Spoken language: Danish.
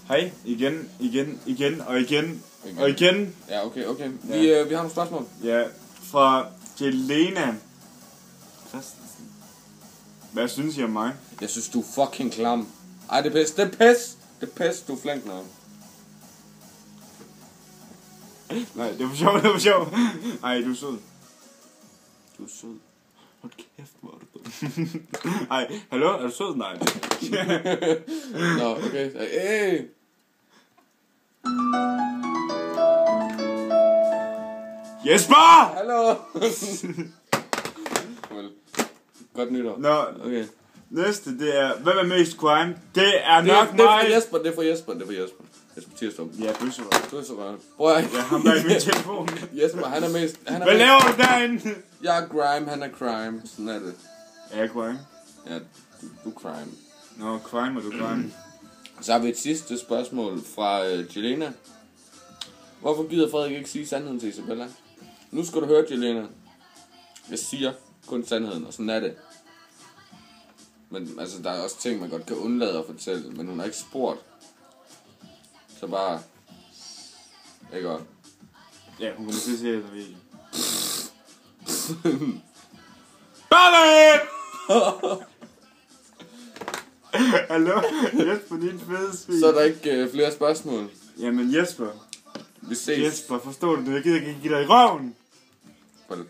Hej, igen og igen. Ja, okay. Ja. Vi har nogle spørgsmål. Ja, fra Jelena Christensen. Hvad synes I om mig? Jeg synes, du er fucking klam. Ej, det er pis. Du er flink nok. Nej, det var sjov. Ej, du er sød. Du er sød. Hold kæft, hvor er du dum. Ej, hallo, er du sød? Nej. Nå, okay. Hey. Jesper! Hallo. Godt nytår. Nå, okay. Næste, det er, hvem er mest crime? Det er nok mig. Det er for Jesper. Jesper Tirsdom. Ja, bøsserød. Bøsserød. Prøv at... Ja, ham der i min telefon. Jesper, han er mest... Hvad laver du derinde? Jeg er grime, han er crime. Sådan er det. Ja, crime. Ja, du er crime. Nå, crime og du crime. Så har vi et sidste spørgsmål fra Jelena. Hvorfor gider Frederik ikke sige sandheden til Isabella? Nu skal du høre, Jelena. Jeg siger kun sandheden, og sådan er det. Men altså, der er også ting, man godt kan undlade at fortælle, men hun har ikke spurgt. Så bare... Ikke godt. Ja, hun kommer til at se det, ved jeg. Ballen! Hallo? Jesper, din fede svin. Så er der ikke flere spørgsmål. Jamen Jesper. Vi ses. Jesper, forstår du det? Jeg gider ikke give dig i røven. Farvel.